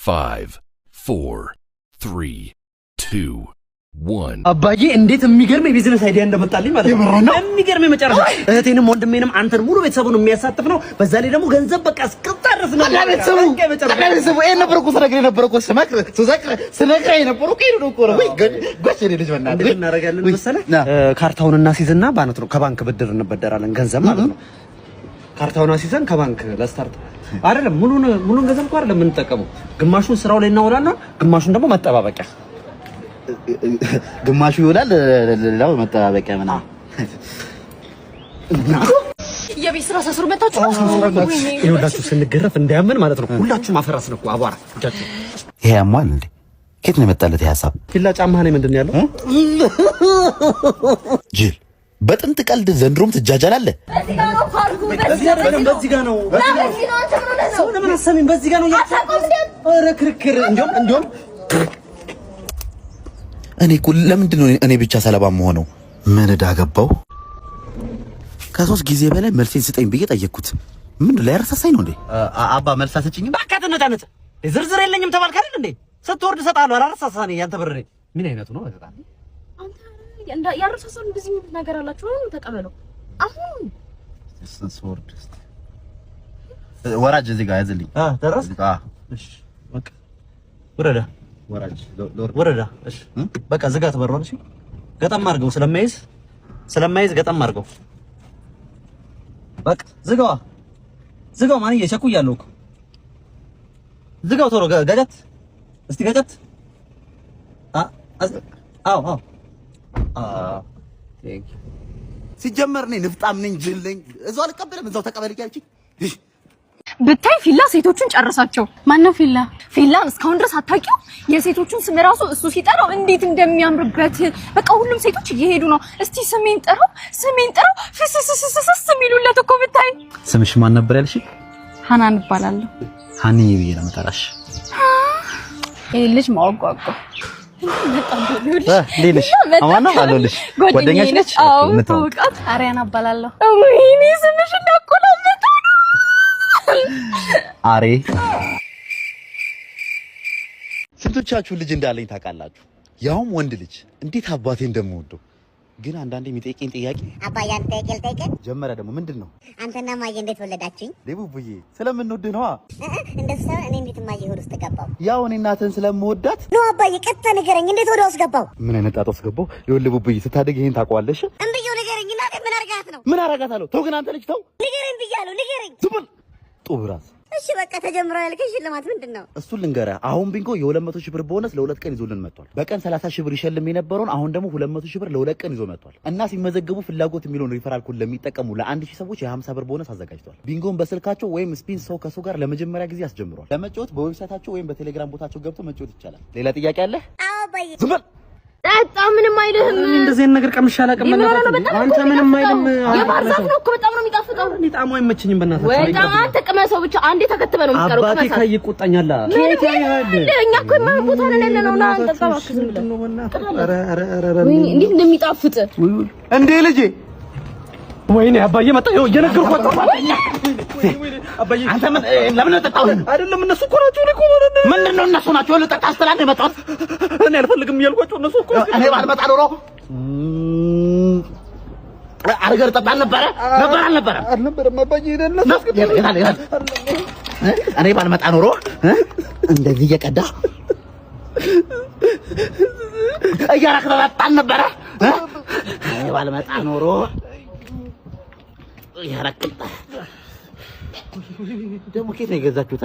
5, 4, 3, 2, 1 አባዬ እንዴት የሚገርም የቢዝነስ አይዲያ እንደመጣልኝ ማለት ነው። የሚገርም የመጨረሻ እህቴንም ወንድሜንም አንተን ሙሉ ቤተሰቡን የሚያሳትፍ ነው። በዛ ላይ ደግሞ ገንዘብ በቃ እስከታረስ ነው። ቤተሰቡ ይሄ ነበር እኮ ስነግርህ ነበር እኮ ስነግርህ ነበር እኮ ይሄ ነው እኮ ወይ ጎሽ ልጅ በእናትህ እናደርጋለን መሰለህ። ካርታውን እናስይዝና ባንክ ነው ከባንክ ብድር እንበደራለን ገንዘብ ማለት ነው። ካርታውን አስይዘን ከባንክ ለስታርት አይደለም ሙሉን ገንዘብ እኮ አይደለም የምንጠቀመው። ግማሹን ስራው ላይ እናውላና ግማሹን ደግሞ መጠባበቂያ ግማሹ ይውላል ሌላው መጠባበቂያ ምናምን የቤት ስራ ሳስሩ መጣችሁ ይኸውላችሁ ስንገረፍ እንዳያመን ማለት ነው። ሁላችሁም አፈራስ ነው አቧራ እጃችሁ ይሄ ያሟል እንዴ? ከየት ነው የመጣለት ይሄ ሐሳብ? ፊላ ጫማህ ላይ ምንድን ነው ያለው? ጅል በጥንት ቀልድ ዘንድሮም ትጃጃላለህ። በዚህ ጋር ነው ሰው ለምን አሰሚን በዚህ ጋር ነው ኧረ ክርክር እንዲያውም እኔ እኮ ለምንድን ነው እኔ ብቻ ሰለባ የምሆነው? ምን ዕዳ ገባው? ከ3 ጊዜ በላይ መልሴን ስጠኝ ብዬ ጠየቅኩት። ምን ላይ ረሳሳኝ ነው እንዴ? አባ መልስ አትሰጪኝም? ባካተነታነት ዝርዝር የለኝም ተባልክ አይደል እንዴ? ስትወርድ እሰጥሃለሁ። አላረሳሳኝ ያንተ ብር ምን አይነቱ ነው? በጣም አንተ ያረሳሳው እንደዚህ ምን ነገር አላችሁ? ተቀበለው አሁን ስወርድ ወራጅ እዚህ ጋር ያዝልኝ። ደረስ? እሺ በቃ ወረዳ ወረዳ እሺ በቃ ዝጋት በሯን። እሺ ገጠም አድርገው ስለማይዝ ገጠም አድርገው። በቃ ዝጋው ማን እየቸኩያለሁ እኮ ዝጋው ቶሎ ጋጃት እስቲ ጋጃት አዎ ሲጀመር ነኝ ንፍጣም ነኝ ጅል ነኝ። እዛው አልቀበልም እዛው ተቀበል እያልኩኝ ብታይ ፊላ ሴቶቹን ጨረሳቸው። ማን ነው ፊላ? ፊላን እስካሁን ድረስ አታውቂው? የሴቶቹን ስም ራሱ እሱ ሲጠራው እንዴት እንደሚያምርበት በቃ ሁሉም ሴቶች እየሄዱ ነው። እስቲ ስሜን ጠራው ፍስስስስስ የሚሉለት እኮ ብታይ። ስምሽ ማን ነበር ያልሽ? ሃናን እባላለሁ። ሃኒ ብዬ ነው የምጠራሽ። ይሄ ልጅ ማወቋቋ ሌልሽ አማና አለልሽ ጓደኛሽ ነች? አዎ ተውቃት። አሪያና እባላለሁ። ወይኔ ስምሽ እንዳቆላመጠ አሬ ስንቶቻችሁ ልጅ እንዳለኝ ታውቃላችሁ? ያውም ወንድ ልጅ እንዴት አባቴ እንደምወደው። ግን አንዳንዴ የሚጠይቀኝ ጥያቄ አባዬ አንተ ጠይቀኝ ጀመረ ደግሞ ምንድነው? አንተና ማዬ እንዴት ወለዳችሁኝ? ቡቡዬ ስለምንወድህ ነዋ። እንደሱ እኔ እንዴት ማዬ ሆድ ውስጥ ገባው? ያው እኔ እናትህን ስለምወዳት ነው። አባዬ ቀጥታ ንገረኝ፣ እንዴት ወደ ውስጥ ገባው? ምን አይነት ጣጣ ውስጥ ገባው? ይኸውልህ ቡቡዬ ስታደግ ይሄን ታውቀዋለሽ? እንብየው ንገረኝ። እናቴ ምን አርጋት ነው? ምን አረጋታለሁ? ተው ግን አንተ ልጅ ተው። ንገረኝ ብያለሁ፣ ንገረኝ። ዝም በል ጡብራስ። እሺ በቃ ተጀምሯል ያልከኝ ሽልማት ምንድነው? እሱን ልንገርህ። አሁን ቢንጎ የ200 ሺህ ብር ቦነስ ለ2 ቀን ይዞልን መጥቷል። በቀን 30 ሺህ ብር ይሸልም የነበረውን አሁን ደግሞ 200 ሺህ ብር ለ2 ቀን ይዞ መጥቷል። እና ሲመዘገቡ ፍላጎት የሚለውን ሪፈራል ኮድ ለሚጠቀሙ ለ1000 ሰዎች የ50 ብር ቦነስ አዘጋጅቷል። ቢንጎን በስልካቸው ወይም ስፒን ሰው ከሰው ጋር ለመጀመሪያ ጊዜ አስጀምሯል። ለመጫወት በዌብሳይታቸው ወይም በቴሌግራም ቦታቸው ገብቶ መጫወት ይቻላል። ሌላ ጥያቄ አለ? አዎ አባዬ። ዝም በል ጠጣ። ምንም አይልህም። እንደዚህ ነገር ቀምሻ አላውቅም። አንተ ምንም አይልም። የባህር ዛፍ ነው እኮ በጣም ነው የሚጣፍጠው። እኔ ጣዕሙ አይመችኝም። በእናትህ በጣም አንተ ቅመሰው ብቻ አንዴ ተከትበ ነው የሚቀረው። አባቴ ካይ ይቆጣኛል። ከየት ያያል? እኛ እኮ የማይቦታ ነን ያለነው እና አንተ ተባክህ ዝም ብለህ እንዴት እንደሚጣፍጥ እንዴ ልጄ። ወይኔ አባዬ መጣ። ይኸው እየነገርኳቸው አባዬ አንተ ምን ለምን ተጣጣው? አይደለም እነሱ እኮ ናቸው። እኔ እኮ ምንድነው እነሱ ናቸው? ልጠጣ ስትላል የመጣሁት እኔ አልፈልግም እያልኳቸው እነሱ እኮ እኔ ባልመጣ ኖሮ አርገር ጠጣ አልነበረ አልነበረም አባዬ እኔ ባልመጣ ኖሮ እንደዚህ እየቀዳ እያረክ ጠጣ አልነበረ እኔ ባልመጣ ኖሮ ያረክልታ ደግሞ ከየት ነው የገዛችሁት?